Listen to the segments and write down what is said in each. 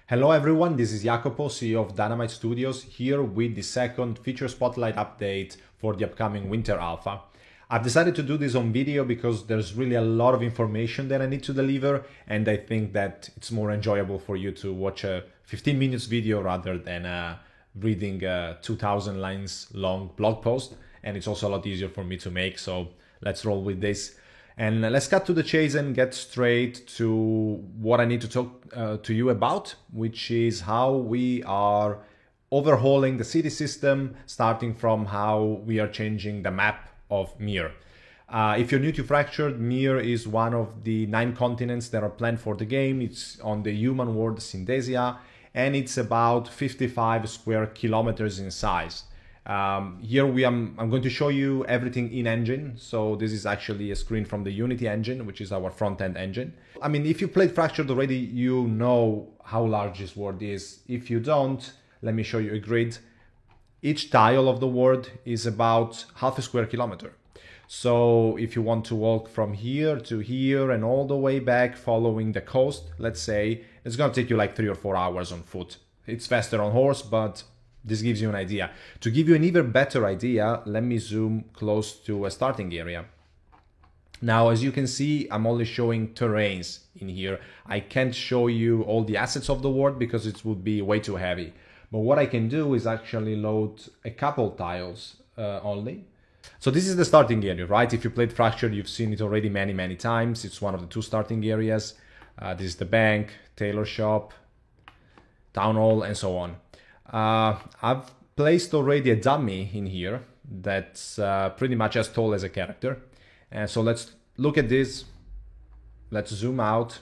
Hello everyone, this is Jacopo, CEO of Dynamite Studios, here with the second Feature Spotlight update for the upcoming Winter Alpha. I've decided to do this on video because there's really a lot of information that I need to deliver, and I think that it's more enjoyable for you to watch a 15 minutes video rather than reading a 2,000 lines long blog post, and it's also a lot easier for me to make, so let's roll with this. And let's cut to the chase and get straight to what I need to talk to you about, which is how we are overhauling the city system, starting from how we are changing the map of Mir. If you're new to Fractured, Mir is one of the 9 continents that are planned for the game. It's on the human world Synthesia, and it's about 55 square kilometers in size. Here I'm going to show you everything in engine. So this is actually a screen from the Unity engine, which is our front-end engine. I mean, if you played Fractured already, you know how large this world is. If you don't, let me show you a grid. Each tile of the world is about half a square kilometer. So if you want to walk from here to here and all the way back following the coast, let's say, it's going to take you like 3 or 4 hours on foot. It's faster on horse, but this gives you an idea. To give you an even better idea, let me zoom close to a starting area. Now, as you can see, I'm only showing terrains in here. I can't show you all the assets of the world because it would be way too heavy. But what I can do is actually load a couple tiles only. So this is the starting area, right? If you played Fractured, you've seen it already many times. It's one of the 2 starting areas. This is the bank, tailor shop, town hall, and so on. I've placed already a dummy in here that's pretty much as tall as a character. And so let's look at this. Let's zoom out.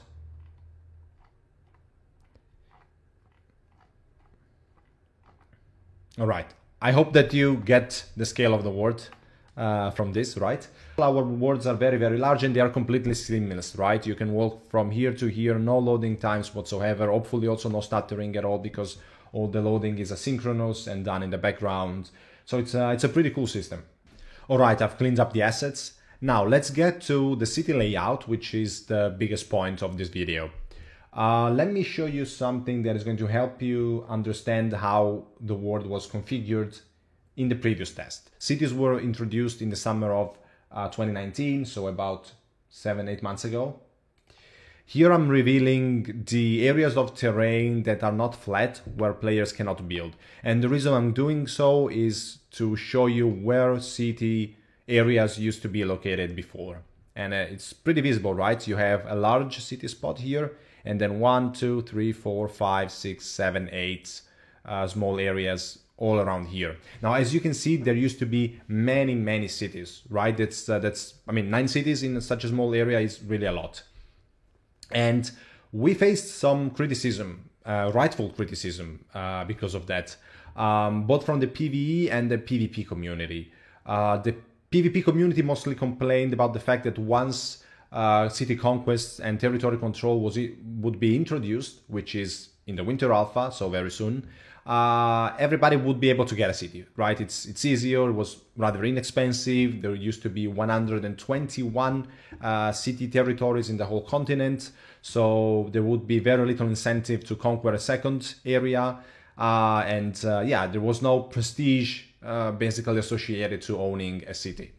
All right. I hope that you get the scale of the world from this, right? Our worlds are very large and they are completely seamless, right? You can walk from here to here, no loading times whatsoever. Hopefully also no stuttering at all because all the loading is asynchronous and done in the background. So it's a pretty cool system. All right, I've cleaned up the assets. Now let's get to the city layout, which is the biggest point of this video. Let me show you something that is going to help you understand how the world was configured in the previous test. Cities were introduced in the summer of 2019, so about 7-8 months ago. Here I'm revealing the areas of terrain that are not flat, where players cannot build. And the reason I'm doing so is to show you where city areas used to be located before. And it's pretty visible, right? You have a large city spot here, and then 1, 2, 3, 4, 5, 6, 7, 8 small areas all around here. Now, as you can see, there used to be many cities, right? I mean, 9 cities in such a small area is really a lot. And we faced some criticism, rightful criticism, because of that, both from the PvE and the PvP community. The PvP community mostly complained about the fact that once city conquest and territory control would be introduced, which is in the Winter Alpha, so very soon, everybody would be able to get a city, right? It's easier, it was rather inexpensive. There used to be 121 city territories in the whole continent, so there would be very little incentive to conquer a second area, yeah, there was no prestige basically associated to owning a city.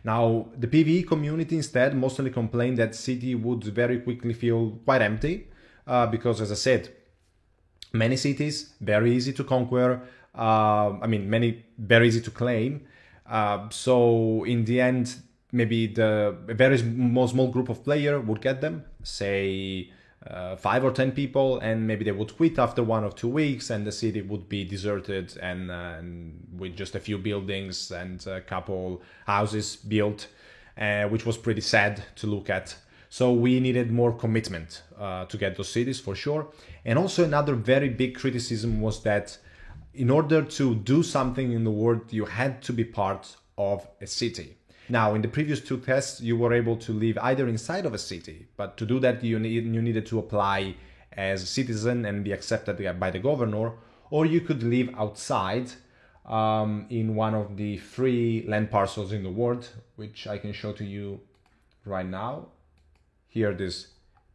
Now, the PvE community instead mostly complained that city would very quickly feel quite empty because, as I said, many cities, very easy to conquer, many very easy to claim. So in the end, maybe a very small group of players would get them, say 5 or 10 people, and maybe they would quit after 1 or 2 weeks and the city would be deserted and with just a few buildings and a couple houses built, which was pretty sad to look at. So we needed more commitment to get those cities for sure. And also another very big criticism was that in order to do something in the world, you had to be part of a city. Now, in the previous 2 tests, you were able to live either inside of a city, but to do that, you needed to apply as a citizen and be accepted by the governor, or you could live outside in one of the free land parcels in the world, which I can show to you right now. Here, this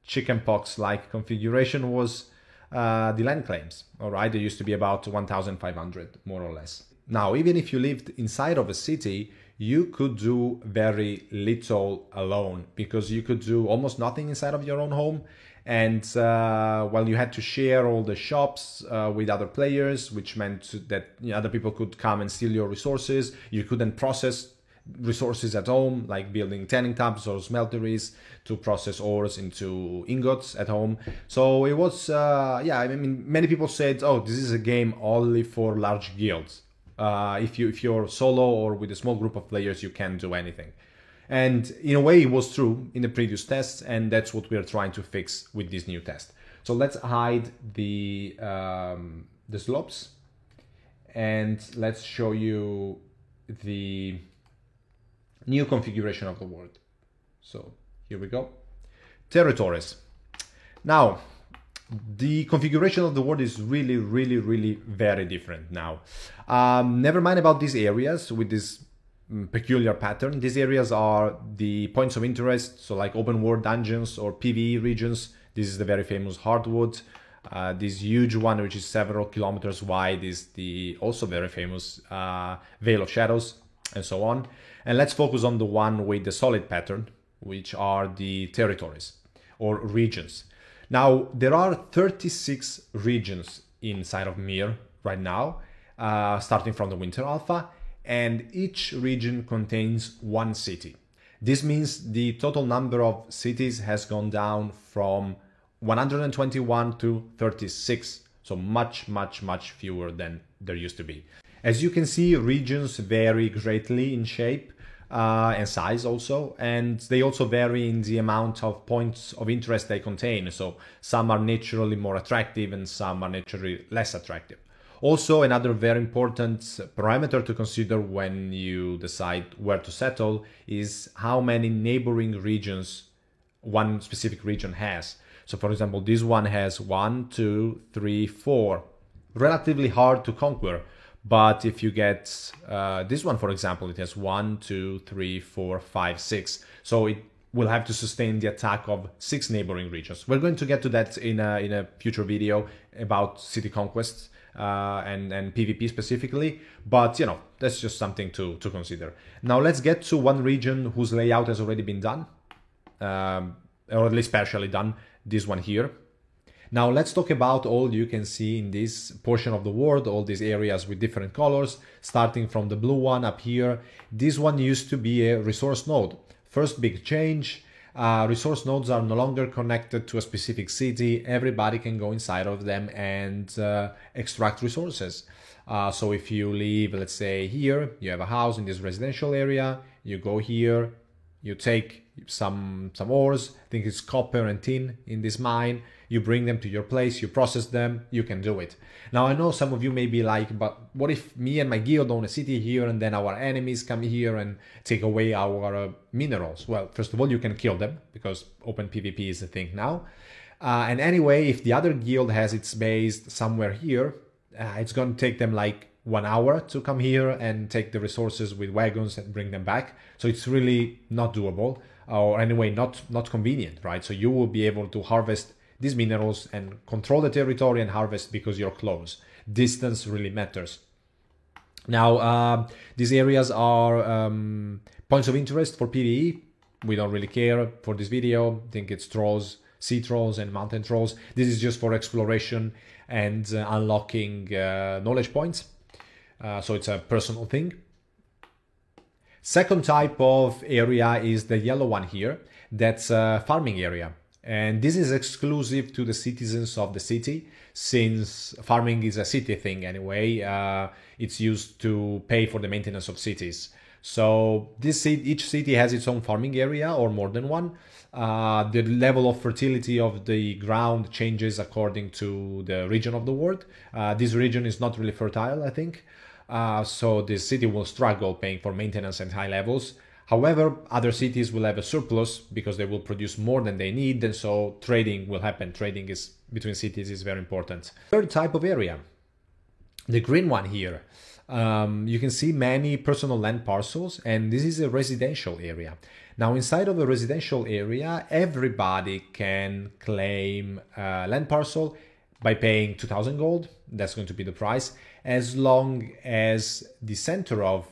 chickenpox-like configuration was the land claims. All right, there used to be about 1,500 more or less. Now, even if you lived inside of a city, you could do very little alone, because you could do almost nothing inside of your own home. And well, you had to share all the shops with other players, which meant that other people could come and steal your resources. You couldn't process resources at home, like building tanning tubs or smelteries to process ores into ingots at home. So it was, yeah, I mean, many people said, oh, this is a game only for large guilds. If you're solo or with a small group of players, you can't do anything. And in a way, it was true in the previous tests, and that's what we're trying to fix with this new test. So let's hide the slopes, and let's show you the new configuration of the world. So here we go. Territories. Now, the configuration of the world is really, really, really very different now. Never mind about these areas with this peculiar pattern. These areas are the points of interest, so like open world dungeons or PvE regions. This is the very famous Hardwood. This huge one, which is several kilometers wide, is the also very famous Veil of Shadows, and so on. And let's focus on the one with the solid pattern, which are the territories or regions. Now, there are 36 regions inside of Mir right now, starting from the Winter Alpha, and each region contains one city. This means the total number of cities has gone down from 121 to 36, so much, much, much fewer than there used to be. As you can see, regions vary greatly in shape and size also, and they also vary in the amount of points of interest they contain. So some are naturally more attractive and some are naturally less attractive. Also, another very important parameter to consider when you decide where to settle is how many neighboring regions one specific region has. So for example, this one has 1, 2, 3, 4. Relatively hard to conquer. But if you get this one, for example, it has 1, 2, 3, 4, 5, 6. So it will have to sustain the attack of 6 neighboring regions. We're going to get to that in a future video about city conquests and PvP specifically. But, you know, that's just something to consider. Now let's get to one region whose layout has already been done, or at least partially done, this one here. Now let's talk about all you can see in this portion of the world, all these areas with different colors, starting from the blue one up here. This one used to be a resource node. First big change, resource nodes are no longer connected to a specific city. Everybody can go inside of them and extract resources. So if you live, let's say here, you have a house in this residential area, you go here, you take some ores, I think it's copper and tin in this mine, you bring them to your place, you process them, you can do it. Now I know some of you may be like, but what if me and my guild own a city here and then our enemies come here and take away our minerals? Well, first of all, you can kill them because open PvP is a thing now. And anyway, if the other guild has its base somewhere here, it's going to take them like 1 hour to come here and take the resources with wagons and bring them back. So it's really not doable, or anyway, not convenient, right? So you will be able to harvest these minerals and control the territory and harvest because you're close. Distance really matters. Now, these areas are points of interest for PvE. We don't really care for this video. I think it's trolls, sea trolls and mountain trolls. This is just for exploration and unlocking knowledge points. So it's a personal thing. Second type of area is the yellow one here. That's a farming area. And this is exclusive to the citizens of the city, since farming is a city thing anyway. It's used to pay for the maintenance of cities. So each city has its own farming area or more than one. The level of fertility of the ground changes according to the region of the world. This region is not really fertile, I think. So the city will struggle paying for maintenance and high levels. However, other cities will have a surplus because they will produce more than they need, and so trading will happen. Trading between cities is very important. Third type of area, the green one here. You can see many personal land parcels, and this is a residential area. Now, inside of a residential area, everybody can claim a land parcel, by paying 2000 gold. That's going to be the price, as long as the center of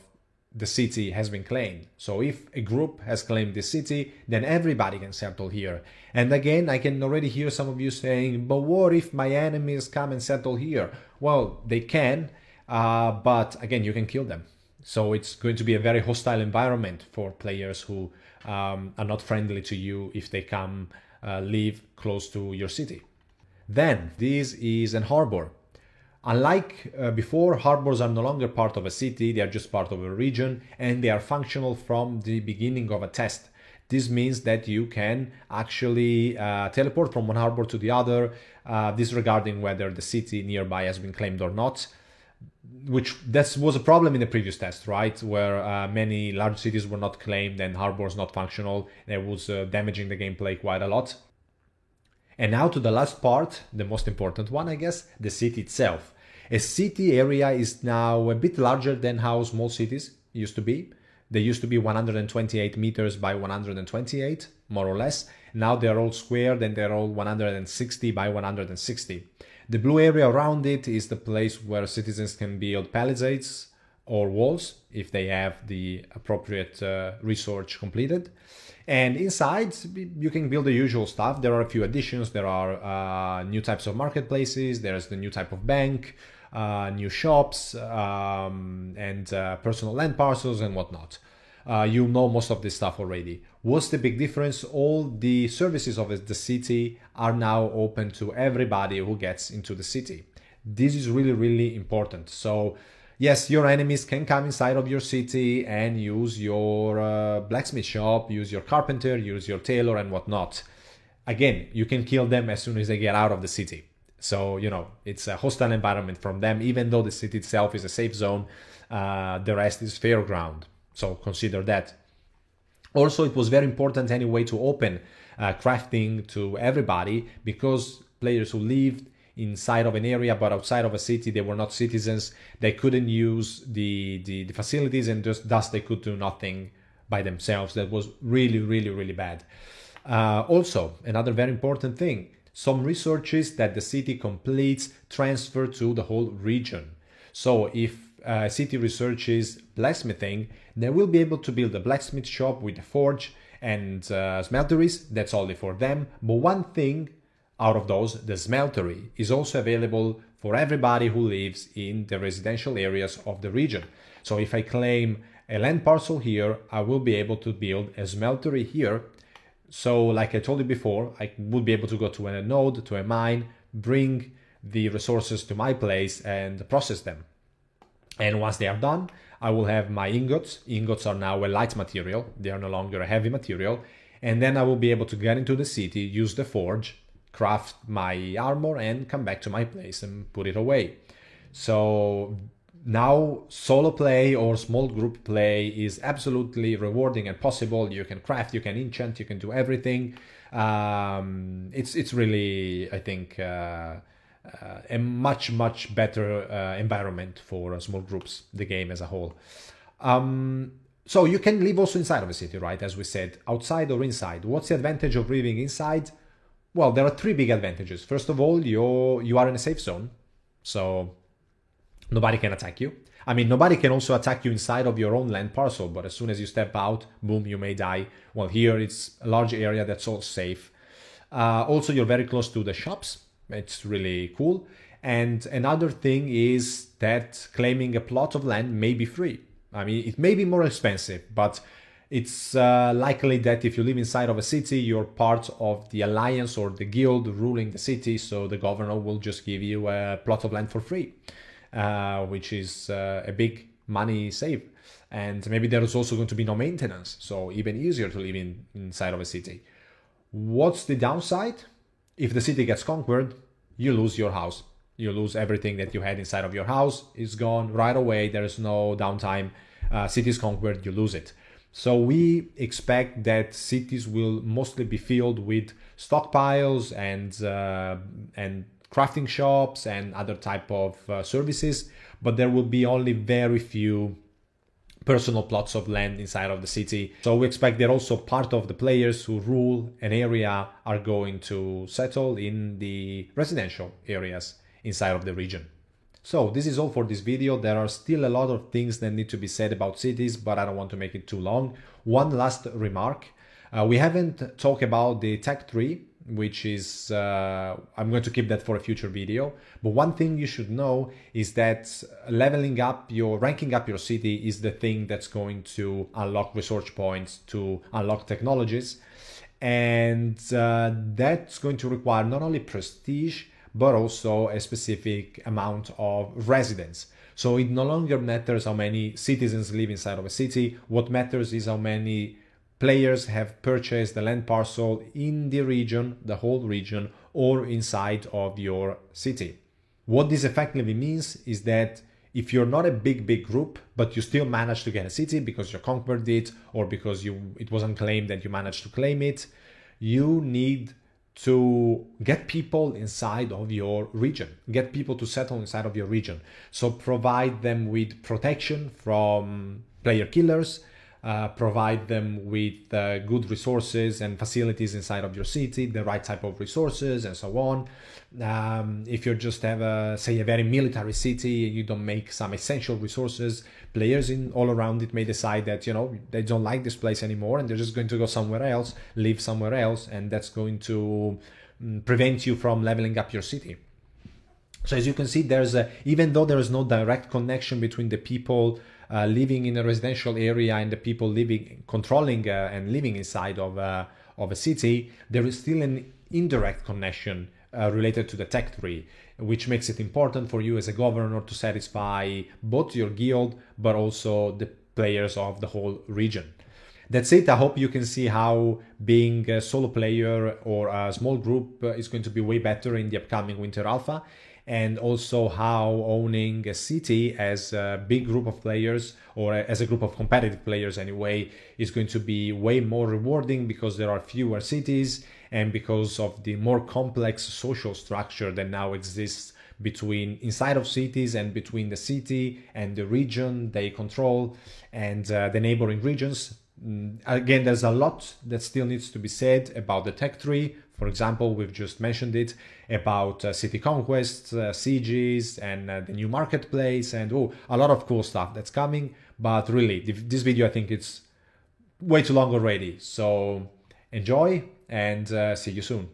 the city has been claimed. So if a group has claimed this city, then everybody can settle here. And again, I can already hear some of you saying, but what if my enemies come and settle here? Well, they can, but again, you can kill them. So it's going to be a very hostile environment for players who are not friendly to you if they come live close to your city. Then, this is an harbor. Unlike before, harbors are no longer part of a city, they are just part of a region, and they are functional from the beginning of a test. This means that you can actually teleport from one harbor to the other, disregarding whether the city nearby has been claimed or not, which that was a problem in the previous test, right? Where many large cities were not claimed and harbors not functional. That was damaging the gameplay quite a lot. And now to the last part, the most important one, I guess, the city itself. A city area is now a bit larger than how small cities used to be. They used to be 128 meters by 128, more or less. Now they're all squared and they're all 160 by 160. The blue area around it is the place where citizens can build palisades or walls if they have the appropriate research completed. And inside, you can build the usual stuff. There are a few additions. There are new types of marketplaces. There's the new type of bank, new shops, and personal land parcels and whatnot. You know most of this stuff already. What's the big difference? All the services of the city are now open to everybody who gets into the city. This is really, really important. So yes, your enemies can come inside of your city and use your blacksmith shop, use your carpenter, use your tailor and whatnot. Again, you can kill them as soon as they get out of the city. So, you know, it's a hostile environment from them. Even though the city itself is a safe zone, the rest is fair ground. So consider that. Also, it was very important anyway to open crafting to everybody, because players who lived inside of an area but outside of a city, they were not citizens, they couldn't use the facilities, and thus they could do nothing by themselves. That was really, really, really bad. Also, another very important thing, some researches that the city completes transfer to the whole region. So if a city researches blacksmithing, they will be able to build a blacksmith shop with a forge and smelteries. That's only for them. But one thing out of those, the smeltery, is also available for everybody who lives in the residential areas of the region. So if I claim a land parcel here, I will be able to build a smeltery here. So like I told you before, I will be able to go to a node, to a mine, bring the resources to my place and process them. And once they are done, I will have my ingots. Ingots are now a light material. They are no longer a heavy material. And then I will be able to get into the city, use the forge, craft my armor, and come back to my place and put it away. So now solo play or small group play is absolutely rewarding and possible. You can craft, you can enchant, you can do everything. It's really, I think, a much better environment for small groups, the game as a whole. So you can live also inside of a city, right? As we said, outside or inside. What's the advantage of living inside? Well, there are three big advantages. First of all, you are in a safe zone, so nobody can attack you. I mean, nobody can also attack you inside of your own land parcel, but as soon as you step out, boom, you may die. Well, here it's a large area that's all safe. Also, you're very close to the shops. It's really cool. And another thing is that claiming a plot of land may be free. I mean, it may be more expensive, but it's likely that if you live inside of a city, you're part of the alliance or the guild ruling the city, so the governor will just give you a plot of land for free, which is a big money save. And maybe there is also going to be no maintenance, so even easier to live inside of a city. What's the downside? If the city gets conquered, you lose your house. You lose everything that you had inside of your house. It's gone right away. There is no downtime. City is conquered, you lose it. So we expect that cities will mostly be filled with stockpiles and crafting shops and other type of services, but there will be only very few personal plots of land inside of the city. So we expect that also part of the players who rule an area are going to settle in the residential areas inside of the region. So this is all for this video. There are still a lot of things that need to be said about cities, but I don't want to make it too long. One last remark. We haven't talked about the tech tree, which is, I'm going to keep that for a future video. But one thing you should know is that ranking up your city is the thing that's going to unlock resource points, to unlock technologies. And that's going to require not only prestige, but also a specific amount of residents. So it no longer matters how many citizens live inside of a city. What matters is how many players have purchased the land parcel in the region, the whole region, or inside of your city. What this effectively means is that if you're not a big group, but you still manage to get a city because you conquered it, or because it wasn't claimed and you managed to claim it, you need to get people inside of your region, get people to settle inside of your region. So provide them with protection from player killers, provide them with good resources and facilities inside of your city, the right type of resources and so on. If you just have say a very military city, you don't make some essential resources, players all around it may decide that, you know, they don't like this place anymore and they're just going to go somewhere else, live somewhere else, and that's going to prevent you from leveling up your city. So as you can see, even though there is no direct connection between the people living in a residential area and the people controlling and living inside of a city, there is still an indirect connection related to the tech tree, which makes it important for you as a governor to satisfy both your guild but also the players of the whole region. That's it. I hope you can see how being a solo player or a small group is going to be way better in the upcoming Winter Alpha, and also how owning a city as a big group of players, or as a group of competitive players anyway, is going to be way more rewarding because there are fewer cities and because of the more complex social structure that now exists inside of cities and between the city and the region they control and the neighboring regions. Again, there's a lot that still needs to be said about the tech tree. For example, we've just mentioned it about city conquests, sieges, and the new marketplace, and a lot of cool stuff that's coming. But really, this video, I think it's way too long already. So enjoy and see you soon.